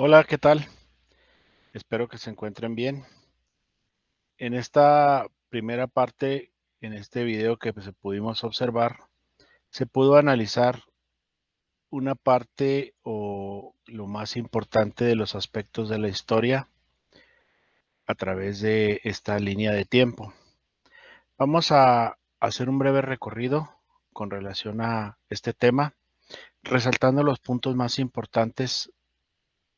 Hola, ¿qué tal? Espero que se encuentren bien. En esta primera parte, en este video que se pudimos observar, se pudo analizar una parte o lo más importante de los aspectos de la historia a través de esta línea de tiempo. Vamos a hacer un breve recorrido con relación a este tema, resaltando los puntos más importantes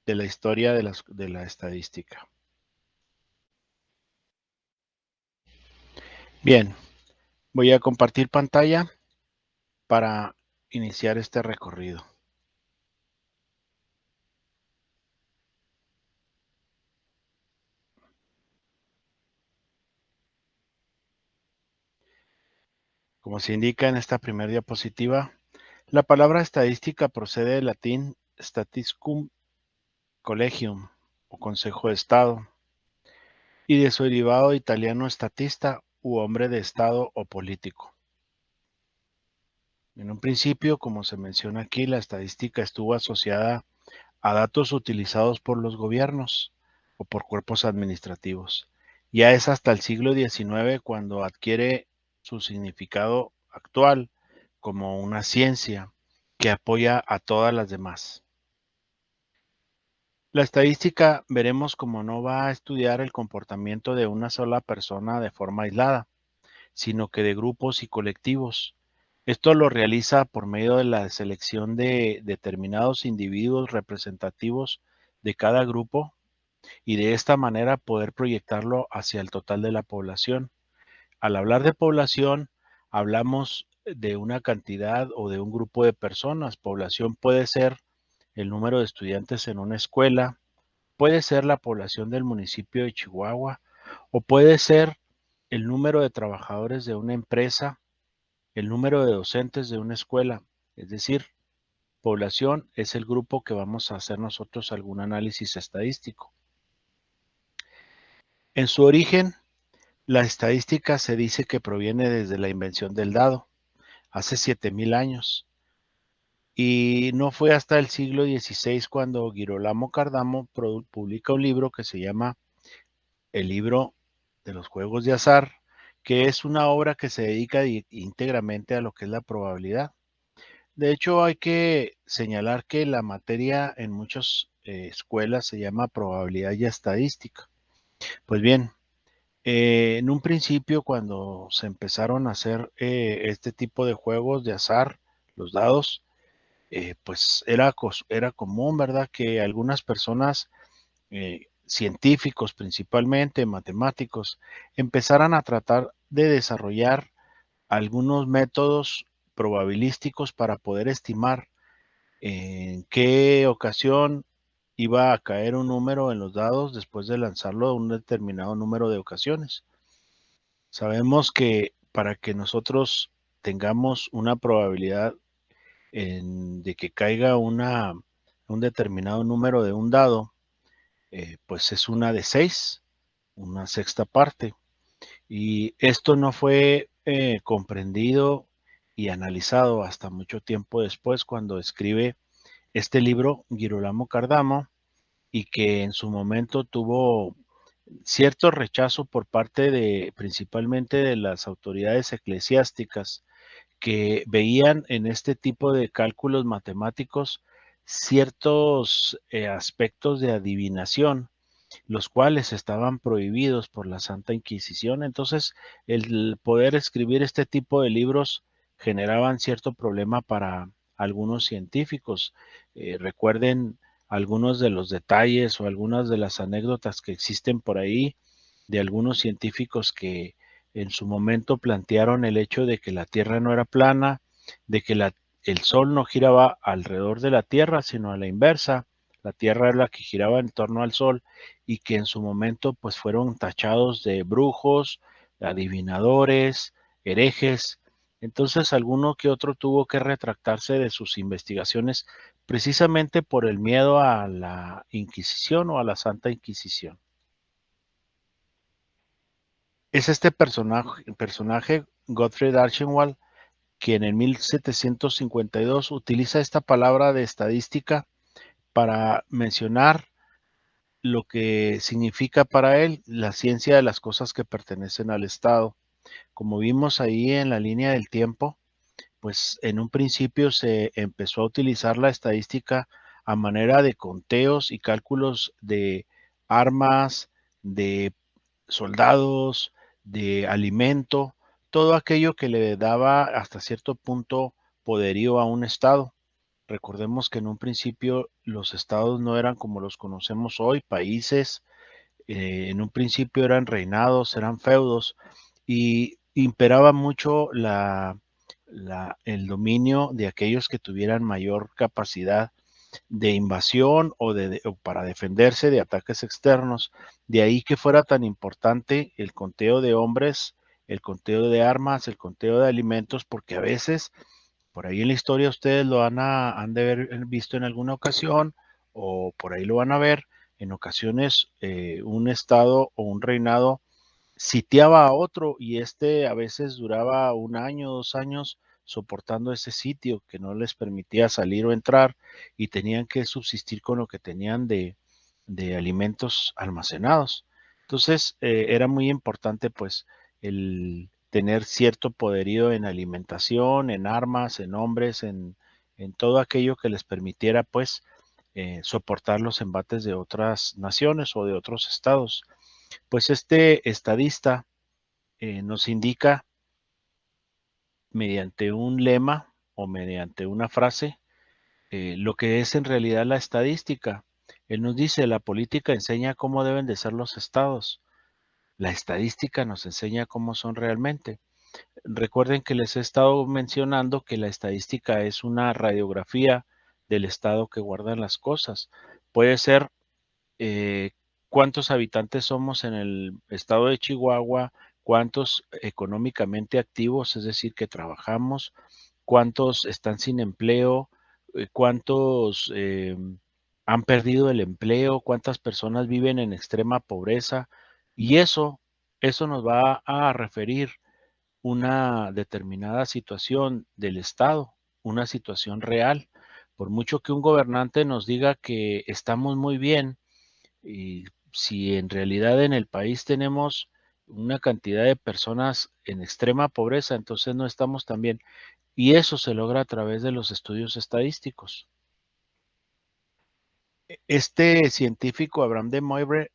de la historia de la estadística. Bien, voy a compartir pantalla para iniciar este recorrido. Como se indica en esta primera diapositiva, la palabra estadística procede del latín statisticum collegium o consejo de estado y de su derivado italiano statista u hombre de estado o político. En un principio, como se menciona aquí, la estadística estuvo asociada a datos utilizados por los gobiernos o por cuerpos administrativos. Ya es hasta el siglo XIX cuando adquiere su significado actual como una ciencia que apoya a todas las demás. La estadística veremos como no va a estudiar el comportamiento de una sola persona de forma aislada, sino que de grupos y colectivos. Esto lo realiza por medio de la selección de determinados individuos representativos de cada grupo y de esta manera poder proyectarlo hacia el total de la población. Al hablar de población, hablamos de una cantidad o de un grupo de personas. Población puede ser el número de estudiantes en una escuela, puede ser la población del municipio de Chihuahua o puede ser el número de trabajadores de una empresa, el número de docentes de una escuela. Es decir, población es el grupo que vamos a hacer nosotros algún análisis estadístico. En su origen, la estadística se dice que proviene desde la invención del dado, hace 7,000 años. Y no fue hasta el siglo XVI cuando Girolamo Cardano publica un libro que se llama El libro de los juegos de azar, que es una obra que se dedica íntegramente a lo que es la probabilidad. De hecho, hay que señalar que la materia en muchas escuelas se llama probabilidad y estadística. Pues bien, en un principio, cuando se empezaron a hacer este tipo de juegos de azar, los dados, pues era común, ¿verdad? Que algunas personas, científicos principalmente, matemáticos, empezaran a tratar de desarrollar algunos métodos probabilísticos para poder estimar en qué ocasión iba a caer un número en los dados después de lanzarlo un determinado número de ocasiones. Sabemos que para que nosotros tengamos una probabilidad de que caiga un determinado número de un dado, pues es una de 6, una sexta parte. Y esto no fue comprendido y analizado hasta mucho tiempo después cuando escribe este libro Girolamo Cardano y que en su momento tuvo cierto rechazo por parte de principalmente de las autoridades eclesiásticas que veían en este tipo de cálculos matemáticos ciertos aspectos de adivinación, los cuales estaban prohibidos por la Santa Inquisición. Entonces, el poder escribir este tipo de libros generaban cierto problema para algunos científicos. Recuerden algunos de los detalles o algunas de las anécdotas que existen por ahí de algunos científicos que en su momento plantearon el hecho de que la Tierra no era plana, de que el Sol no giraba alrededor de la Tierra, sino a la inversa. La Tierra era la que giraba en torno al Sol y que en su momento pues fueron tachados de brujos, adivinadores, herejes. Entonces alguno que otro tuvo que retractarse de sus investigaciones precisamente por el miedo a la Inquisición o a la Santa Inquisición. Es este personaje Gottfried Archenwald, quien en 1752 utiliza esta palabra de estadística para mencionar lo que significa para él la ciencia de las cosas que pertenecen al Estado. Como vimos ahí en la línea del tiempo, pues en un principio se empezó a utilizar la estadística a manera de conteos y cálculos de armas, de soldados, de alimento, todo aquello que le daba hasta cierto punto poderío a un estado. Recordemos que en un principio los estados no eran como los conocemos hoy, países, en un principio eran reinados, eran feudos, y imperaba mucho el dominio de aquellos que tuvieran mayor capacidad de invasión o para defenderse de ataques externos. De ahí que fuera tan importante el conteo de hombres, el conteo de armas, el conteo de alimentos, porque a veces, por ahí en la historia ustedes han de haber visto en alguna ocasión, o por ahí lo van a ver, en ocasiones un estado o un reinado sitiaba a otro y este a veces duraba un año, 2 años soportando ese sitio que no les permitía salir o entrar y tenían que subsistir con lo que tenían de alimentos almacenados. Entonces era muy importante pues el tener cierto poderío en alimentación, en armas, en hombres, en todo aquello que les permitiera pues soportar los embates de otras naciones o de otros estados. Pues este estadista nos indica mediante un lema o mediante una frase lo que es en realidad la estadística. Él nos dice, la política enseña cómo deben de ser los estados, la estadística nos enseña cómo son realmente. Recuerden que les he estado mencionando que la estadística es una radiografía del estado que guardan las cosas. Puede ser eh, cuántos habitantes somos en el estado de Chihuahua, cuántos económicamente activos, es decir, que trabajamos, cuántos están sin empleo, cuántos han perdido el empleo, cuántas personas viven en extrema pobreza. Y eso nos va a referir una determinada situación del Estado, una situación real. Por mucho que un gobernante nos diga que estamos muy bien, y si en realidad en el país tenemos una cantidad de personas en extrema pobreza, entonces no estamos tan bien. Y eso se logra a través de los estudios estadísticos. Este científico, Abraham de Moivre,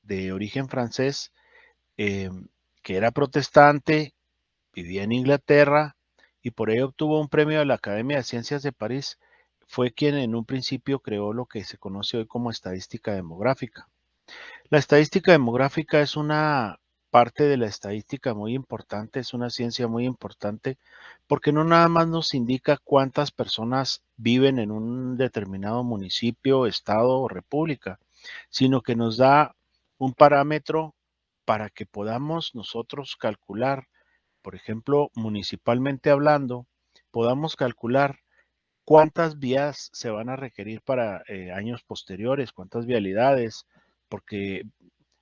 de origen francés, eh, que era protestante, vivía en Inglaterra y por ello obtuvo un premio de la Academia de Ciencias de París, fue quien en un principio creó lo que se conoce hoy como estadística demográfica. La estadística demográfica es una parte de la estadística muy importante, es una ciencia muy importante, porque no nada más nos indica cuántas personas viven en un determinado municipio, estado o república, sino que nos da un parámetro para que podamos nosotros calcular, por ejemplo, municipalmente hablando, podamos calcular cuántas vías se van a requerir para años posteriores, cuántas vialidades, porque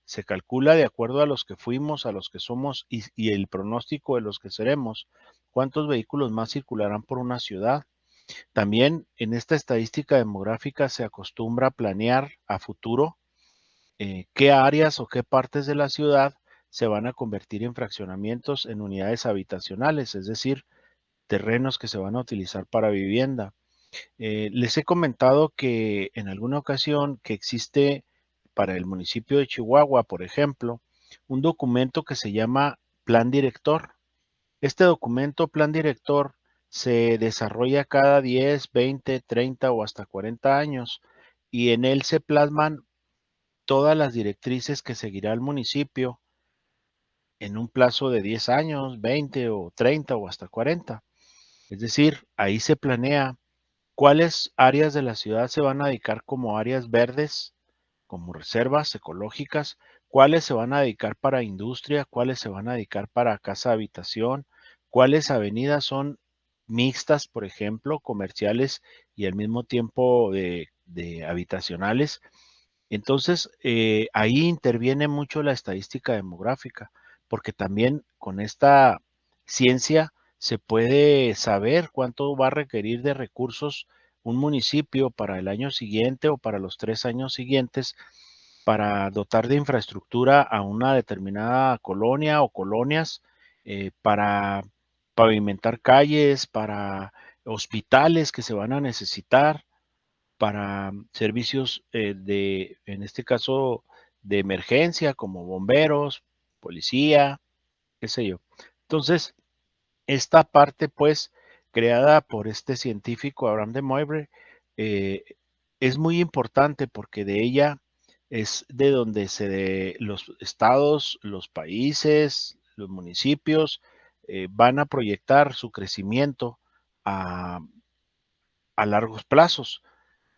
se calcula de acuerdo a los que fuimos, a los que somos y el pronóstico de los que seremos, cuántos vehículos más circularán por una ciudad. También en esta estadística demográfica se acostumbra a planear a futuro qué áreas o qué partes de la ciudad se van a convertir en fraccionamientos en unidades habitacionales, es decir, terrenos que se van a utilizar para vivienda. Les he comentado que en alguna ocasión que existe para el municipio de Chihuahua, por ejemplo, un documento que se llama Plan Director. Este documento, Plan Director, se desarrolla cada 10, 20, 30 o hasta 40 años y en él se plasman todas las directrices que seguirá el municipio en un plazo de 10 años, 20 o 30 o hasta 40. Es decir, ahí se planea cuáles áreas de la ciudad se van a dedicar como áreas verdes, como reservas ecológicas, cuáles se van a dedicar para industria, cuáles se van a dedicar para casa habitación, cuáles avenidas son mixtas, por ejemplo, comerciales y al mismo tiempo de habitacionales. Entonces, ahí interviene mucho la estadística demográfica, porque también con esta ciencia se puede saber cuánto va a requerir de recursos un municipio para el año siguiente o para los 3 años siguientes para dotar de infraestructura a una determinada colonia o colonias, para pavimentar calles, para hospitales que se van a necesitar, para servicios en este caso, de emergencia, como bomberos, policía, qué sé yo. Entonces, esta parte, pues, creada por este científico Abraham de Moivre, eh, es muy importante porque de ella es de donde los estados, los países, los municipios van a proyectar su crecimiento a, a largos plazos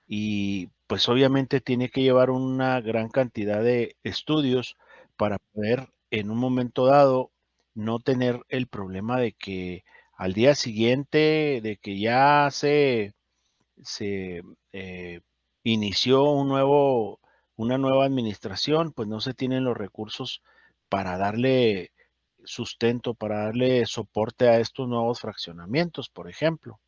y pues obviamente tiene que llevar una gran cantidad de estudios para poder en un momento dado no tener el problema de que al día siguiente de que ya se inició una nueva administración, pues no se tienen los recursos para darle sustento, para darle soporte a estos nuevos fraccionamientos, por ejemplo.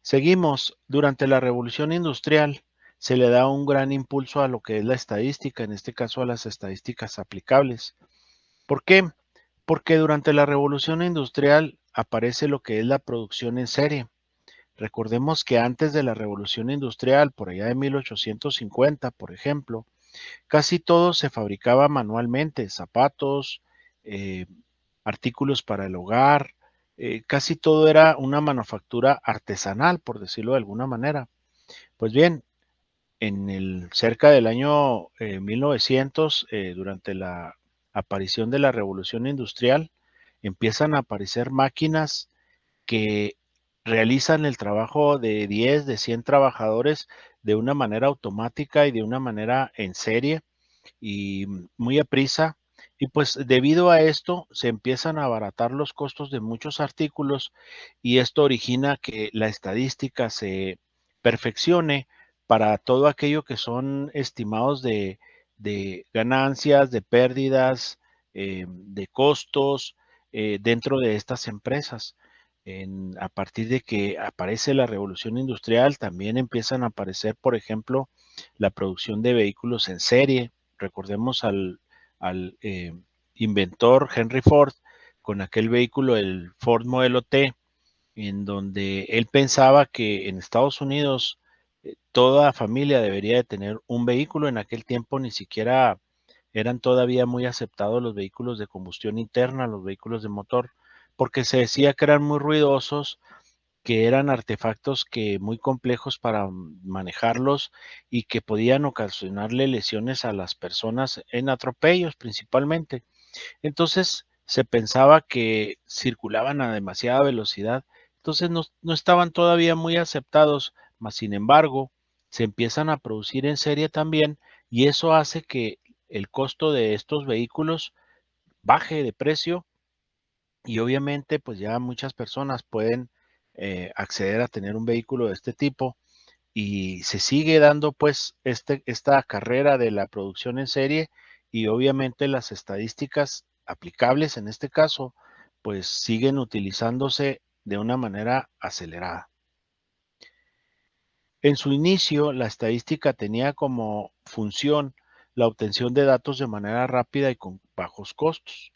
Seguimos, durante la revolución industrial se le da un gran impulso a lo que es la estadística, en este caso a las estadísticas aplicables. ¿Por qué? Porque durante la revolución industrial aparece lo que es la producción en serie. Recordemos que antes de la revolución industrial, por allá de 1850, por ejemplo, casi todo se fabricaba manualmente, zapatos, eh, artículos para el hogar, casi todo era una manufactura artesanal, por decirlo de alguna manera. Pues bien, cerca del año 1900, durante la aparición de la revolución industrial, empiezan a aparecer máquinas que realizan el trabajo de 10, de 100 trabajadores de una manera automática y de una manera en serie y muy a prisa. Y pues debido a esto se empiezan a abaratar los costos de muchos artículos y esto origina que la estadística se perfeccione para todo aquello que son estimados de ganancias, de pérdidas, de costos dentro de estas empresas. A partir de que aparece la revolución industrial, también empiezan a aparecer, por ejemplo, la producción de vehículos en serie. Recordemos al inventor Henry Ford con aquel vehículo, el Ford Modelo T, en donde él pensaba que en Estados Unidos toda familia debería de tener un vehículo. En aquel tiempo ni siquiera eran todavía muy aceptados los vehículos de combustión interna, los vehículos de motor, porque se decía que eran muy ruidosos, que eran artefactos que muy complejos para manejarlos y que podían ocasionarle lesiones a las personas en atropellos principalmente. Entonces se pensaba que circulaban a demasiada velocidad, entonces no estaban todavía muy aceptados, mas sin embargo se empiezan a producir en serie también y eso hace que el costo de estos vehículos baje de precio y obviamente pues ya muchas personas pueden acceder a tener un vehículo de este tipo y se sigue dando pues esta carrera de la producción en serie y obviamente las estadísticas aplicables en este caso pues siguen utilizándose de una manera acelerada. En su inicio, la estadística tenía como función la obtención de datos de manera rápida y con bajos costos,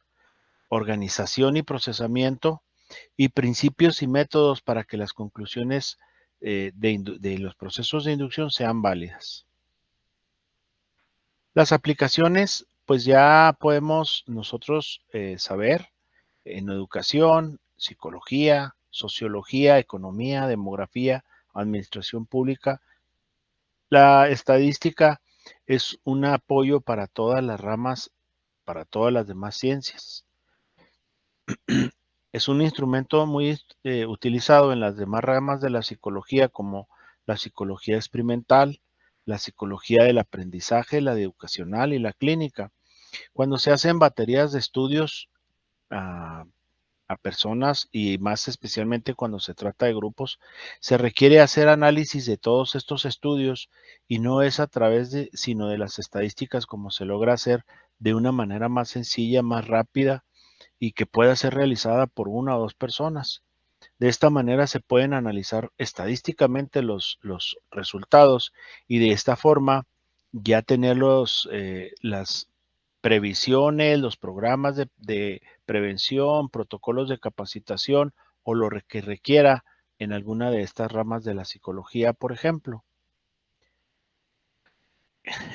organización y procesamiento y principios y métodos para que las conclusiones de los procesos de inducción sean válidas. Las aplicaciones, pues ya podemos nosotros saber en educación, psicología, sociología, economía, demografía, administración pública. La estadística es un apoyo para todas las ramas, para todas las demás ciencias. Es un instrumento muy utilizado en las demás ramas de la psicología como la psicología experimental, la psicología del aprendizaje, la educacional y la clínica. Cuando se hacen baterías de estudios a, a personas y más especialmente cuando se trata de grupos, se requiere hacer análisis de todos estos estudios y no es a través sino de las estadísticas como se logra hacer de una manera más sencilla, más rápida y que pueda ser realizada por una o dos personas. De esta manera se pueden analizar estadísticamente los resultados y de esta forma ya tener las previsiones, los programas de prevención, protocolos de capacitación o lo que requiera en alguna de estas ramas de la psicología, por ejemplo.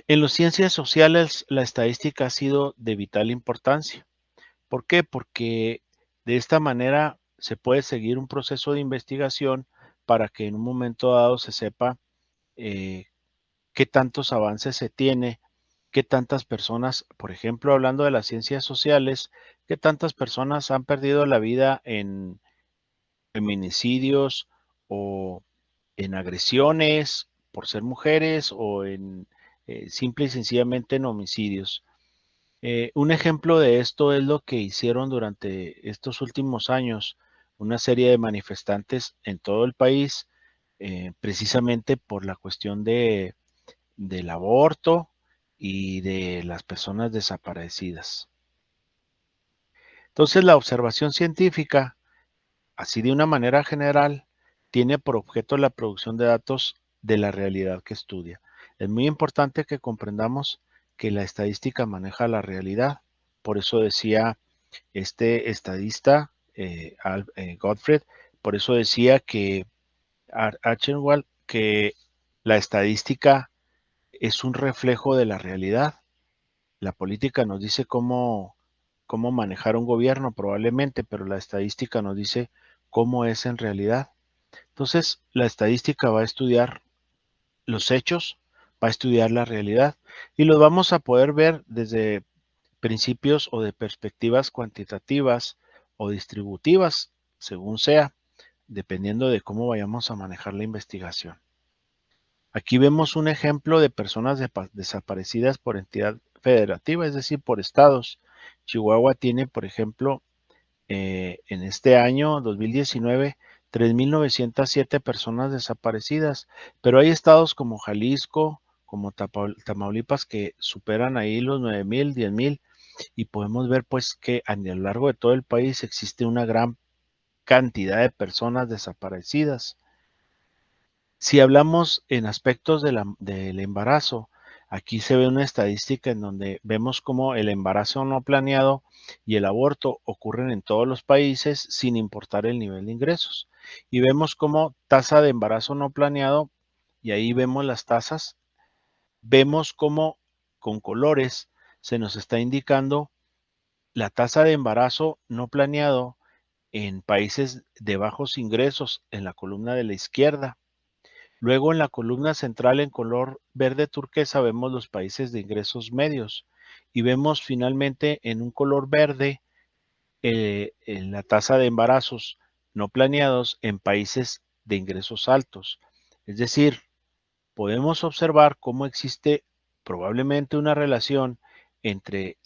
En las ciencias sociales, la estadística ha sido de vital importancia. ¿Por qué? Porque de esta manera se puede seguir un proceso de investigación para que en un momento dado se sepa eh, qué tantos avances se tiene, qué tantas personas, por ejemplo, hablando de las ciencias sociales, qué tantas personas han perdido la vida en feminicidios o en agresiones por ser mujeres o en simple y sencillamente en homicidios. Un ejemplo de esto es lo que hicieron durante estos últimos años una serie de manifestantes en todo el país, precisamente por la cuestión del aborto y de las personas desaparecidas. Entonces, la observación científica, así de una manera general, tiene por objeto la producción de datos de la realidad que estudia. Es muy importante que comprendamos que la estadística maneja la realidad. Por eso decía este estadista, Gottfried, por eso decía que Achenwald, que la estadística es un reflejo de la realidad. La política nos dice cómo manejar un gobierno probablemente, pero la estadística nos dice cómo es en realidad. Entonces, la estadística va a estudiar los hechos, va a estudiar la realidad y los vamos a poder ver desde principios o de perspectivas cuantitativas o distributivas, según sea, dependiendo de cómo vayamos a manejar la investigación. Aquí vemos un ejemplo de personas desaparecidas por entidad federativa, es decir, por estados. Chihuahua tiene, por ejemplo, en este año 2019, 3.907 personas desaparecidas, pero hay estados como Jalisco, como Tamaulipas, que superan ahí los 9.000, 10.000, y podemos ver pues que a lo largo de todo el país existe una gran cantidad de personas desaparecidas. Si hablamos en aspectos del embarazo, aquí se ve una estadística en donde vemos cómo el embarazo no planeado y el aborto ocurren en todos los países sin importar el nivel de ingresos. Y vemos cómo tasa de embarazo no planeado, y ahí vemos las tasas, vemos cómo con colores se nos está indicando la tasa de embarazo no planeado en países de bajos ingresos en la columna de la izquierda. Luego en la columna central en color verde turquesa vemos los países de ingresos medios y vemos finalmente en un color verde en la tasa de embarazos no planeados en países de ingresos altos. Es decir, podemos observar cómo existe probablemente una relación entre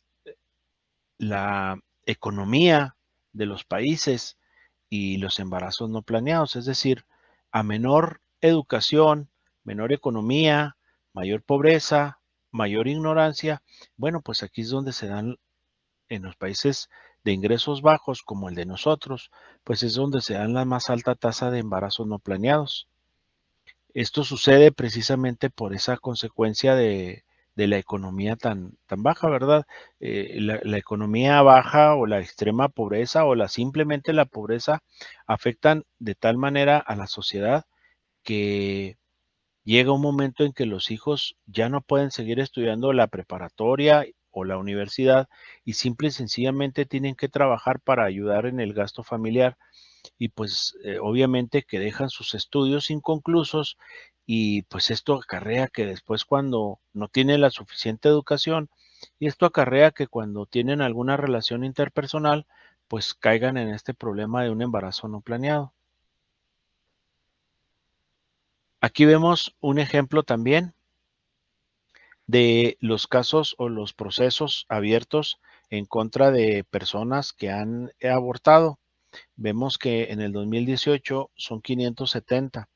la economía de los países y los embarazos no planeados, es decir, a menor educación, menor economía, mayor pobreza, mayor ignorancia, bueno, pues aquí es donde se dan en los países de ingresos bajos como el de nosotros, pues es donde se dan la más alta tasa de embarazos no planeados. Esto sucede precisamente por esa consecuencia de la economía tan baja, ¿verdad? La economía baja o la extrema pobreza o simplemente la pobreza afectan de tal manera a la sociedad que llega un momento en que los hijos ya no pueden seguir estudiando la preparatoria o la universidad y simple y sencillamente tienen que trabajar para ayudar en el gasto familiar y pues obviamente que dejan sus estudios inconclusos y pues esto acarrea que después cuando no tienen la suficiente educación y esto acarrea que cuando tienen alguna relación interpersonal pues caigan en este problema de un embarazo no planeado. Aquí vemos un ejemplo también de los casos o los procesos abiertos en contra de personas que han abortado. Vemos que en el 2018 son 570.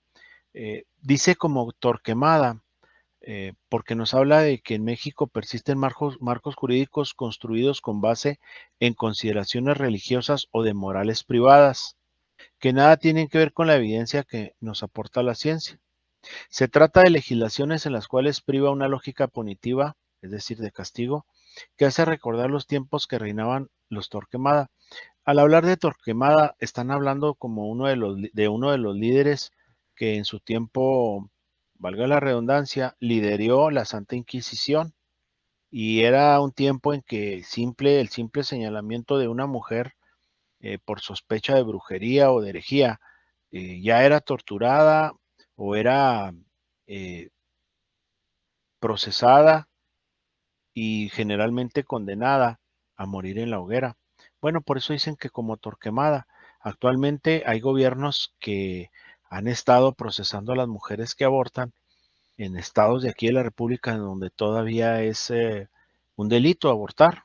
Dice como Torquemada, porque nos habla de que en México persisten marcos jurídicos construidos con base en consideraciones religiosas o de morales privadas. que nada tienen que ver con la evidencia que nos aporta la ciencia. Se trata de legislaciones en las cuales priva una lógica punitiva, es decir, de castigo, que hace recordar los tiempos que reinaban los Torquemada. Al hablar de Torquemada, están hablando como uno de los líderes que en su tiempo, valga la redundancia, lideró la Santa Inquisición. Y era un tiempo en que el simple señalamiento de una mujer por sospecha de brujería o de herejía ya era torturada o era eh, procesada y generalmente condenada a morir en la hoguera. Bueno, por eso dicen que como Torquemada. Actualmente hay gobiernos que han estado procesando a las mujeres que abortan en estados de aquí de la República en donde todavía es un delito abortar.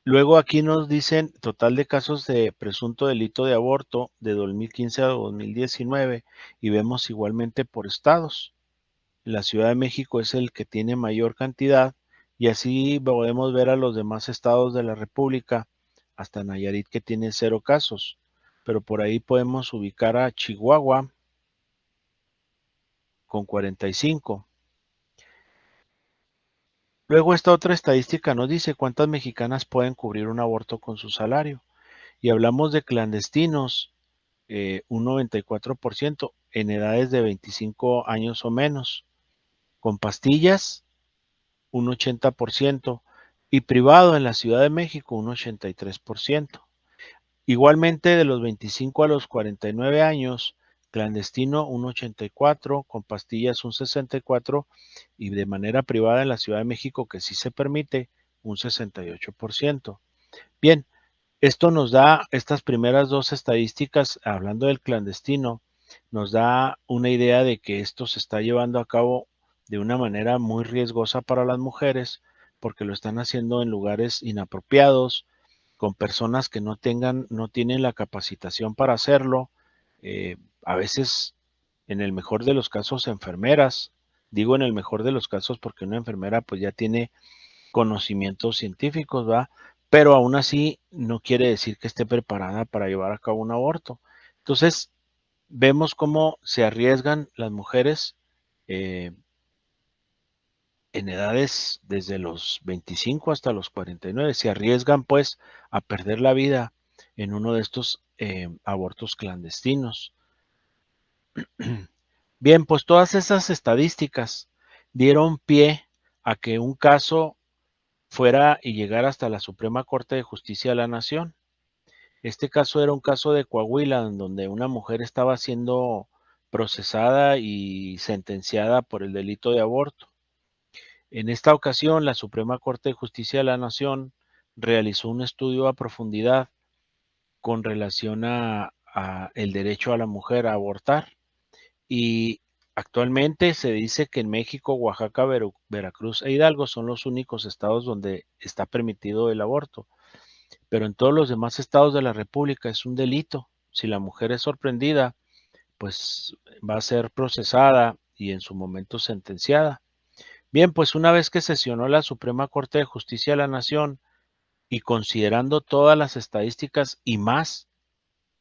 Luego aquí nos dicen total de casos de presunto delito de aborto de 2015 a 2019 y vemos igualmente por estados. La Ciudad de México es el que tiene mayor cantidad y así podemos ver a los demás estados de la República, hasta Nayarit que tiene 0 casos, pero por ahí podemos ubicar a Chihuahua con 45. Luego esta otra estadística nos dice cuántas mexicanas pueden cubrir un aborto con su salario y hablamos de clandestinos, un 94% en edades de 25 años o menos, con pastillas un 80% y privado en la Ciudad de México un 83%. Igualmente de los 25 a los 49 años, clandestino un 84%, con pastillas un 64% y de manera privada en la Ciudad de México, que sí se permite, un 68%. Bien, esto nos da, estas primeras dos estadísticas, hablando del clandestino, nos da una idea de que esto se está llevando a cabo de una manera muy riesgosa para las mujeres, porque lo están haciendo en lugares inapropiados, con personas que no tienen la capacitación para hacerlo, a veces, en el mejor de los casos, enfermeras. Digo en el mejor de los casos porque una enfermera pues ya tiene conocimientos científicos, ¿va? Pero aún así no quiere decir que esté preparada para llevar a cabo un aborto. Entonces, vemos cómo se arriesgan las mujeres eh, en edades desde los 25 hasta los 49, se arriesgan pues a perder la vida en uno de estos abortos clandestinos. Bien, pues todas esas estadísticas dieron pie a que un caso fuera y llegara hasta la Suprema Corte de Justicia de la Nación. Este caso era un caso de Coahuila, en donde una mujer estaba siendo procesada y sentenciada por el delito de aborto. En esta ocasión, la Suprema Corte de Justicia de la Nación realizó un estudio a profundidad con relación a el derecho a la mujer a abortar y actualmente se dice que en México, Oaxaca, Veracruz e Hidalgo son los únicos estados donde está permitido el aborto, pero en todos los demás estados de la República es un delito. Si la mujer es sorprendida, pues va a ser procesada y en su momento sentenciada. Bien, pues una vez que sesionó la Suprema Corte de Justicia de la Nación y considerando todas las estadísticas y más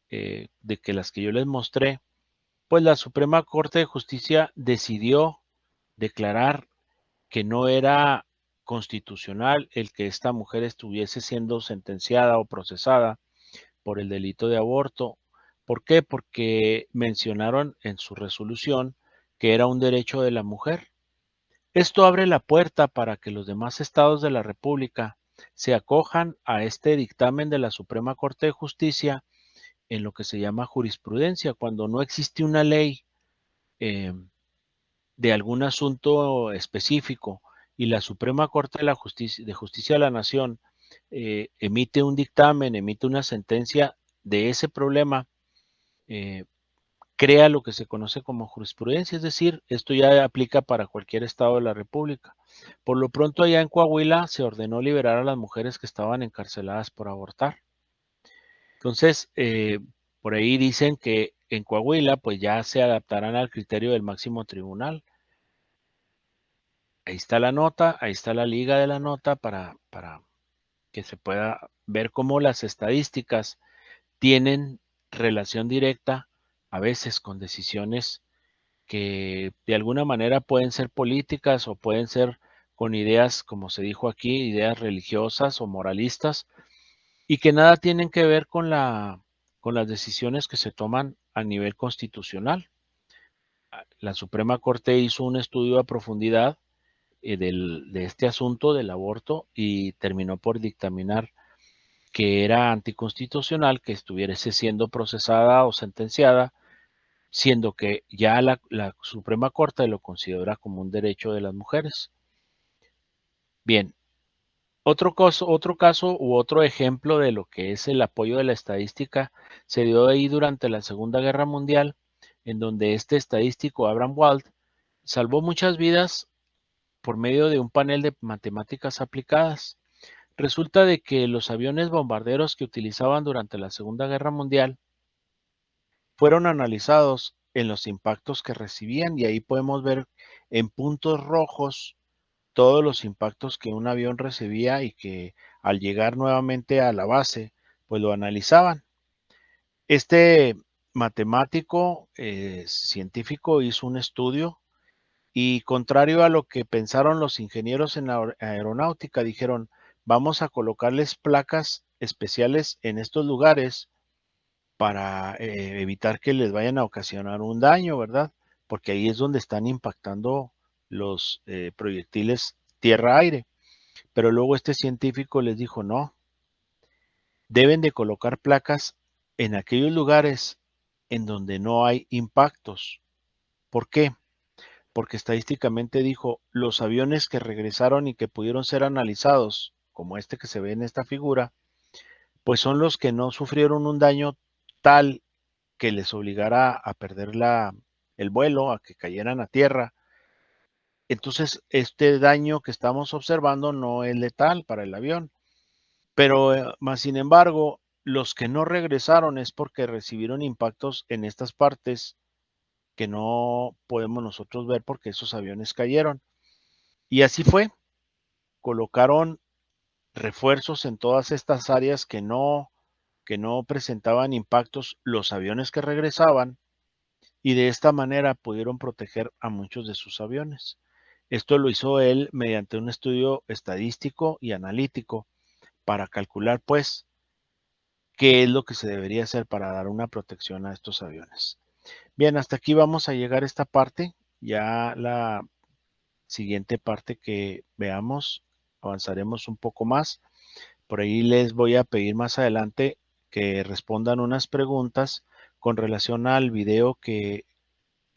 de que las que yo les mostré, pues la Suprema Corte de Justicia decidió declarar que no era constitucional el que esta mujer estuviese siendo sentenciada o procesada por el delito de aborto. ¿Por qué? Porque mencionaron en su resolución que era un derecho de la mujer. Esto abre la puerta para que los demás estados de la República se acojan a este dictamen de la Suprema Corte de Justicia en lo que se llama jurisprudencia, cuando no existe una ley eh, de algún asunto específico y la Suprema Corte de Justicia de la Nación emite un dictamen, emite una sentencia de ese problema, eh, crea lo que se conoce como jurisprudencia, es decir, esto ya aplica para cualquier estado de la República. Por lo pronto, allá en Coahuila se ordenó liberar a las mujeres que estaban encarceladas por abortar. Entonces, por ahí dicen que en Coahuila, pues ya se adaptarán al criterio del máximo tribunal. Ahí está la nota, ahí está la liga de la nota para que se pueda ver cómo las estadísticas tienen relación directa a veces con decisiones que de alguna manera pueden ser políticas o pueden ser con ideas, como se dijo aquí, ideas religiosas o moralistas, y que nada tienen que ver con las decisiones que se toman a nivel constitucional. La Suprema Corte hizo un estudio a profundidad de este asunto del aborto y terminó por dictaminar que era anticonstitucional que estuviese siendo procesada o sentenciada, siendo que ya la Suprema Corte lo considera como un derecho de las mujeres. Bien, otro caso u otro ejemplo de lo que es el apoyo de la estadística se dio ahí durante la Segunda Guerra Mundial, en donde este estadístico Abraham Wald salvó muchas vidas por medio de un panel de matemáticas aplicadas. Resulta de que los aviones bombarderos que utilizaban durante la Segunda Guerra Mundial fueron analizados en los impactos que recibían y ahí podemos ver en puntos rojos todos los impactos que un avión recibía y que al llegar nuevamente a la base, pues lo analizaban. Este matemático científico hizo un estudio y contrario a lo que pensaron los ingenieros en la aeronáutica, dijeron, vamos a colocarles placas especiales en estos lugares para evitar que les vayan a ocasionar un daño, ¿verdad? Porque ahí es donde están impactando los proyectiles tierra-aire. Pero luego este científico les dijo, no, deben de colocar placas en aquellos lugares en donde no hay impactos. ¿Por qué? Porque estadísticamente dijo, los aviones que regresaron y que pudieron ser analizados, como este que se ve en esta figura, pues son los que no sufrieron un daño tal que les obligara a perder el vuelo, a que cayeran a tierra. Entonces, este daño que estamos observando no es letal para el avión. Pero, más sin embargo, los que no regresaron es porque recibieron impactos en estas partes que no podemos nosotros ver porque esos aviones cayeron. Y así fue, colocaron refuerzos en todas estas áreas que no presentaban impactos los aviones que regresaban y de esta manera pudieron proteger a muchos de sus aviones. Esto lo hizo él mediante un estudio estadístico y analítico para calcular, pues, qué es lo que se debería hacer para dar una protección a estos aviones. Bien, hasta aquí vamos a llegar a esta parte. Ya la siguiente parte que veamos, avanzaremos un poco más. Por ahí les voy a pedir más adelante que respondan unas preguntas con relación al video que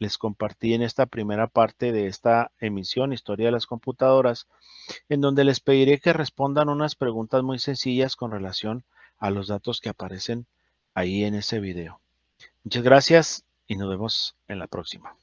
les compartí en esta primera parte de esta emisión, Historia de las Computadoras, en donde les pediré que respondan unas preguntas muy sencillas con relación a los datos que aparecen ahí en ese video. Muchas gracias y nos vemos en la próxima.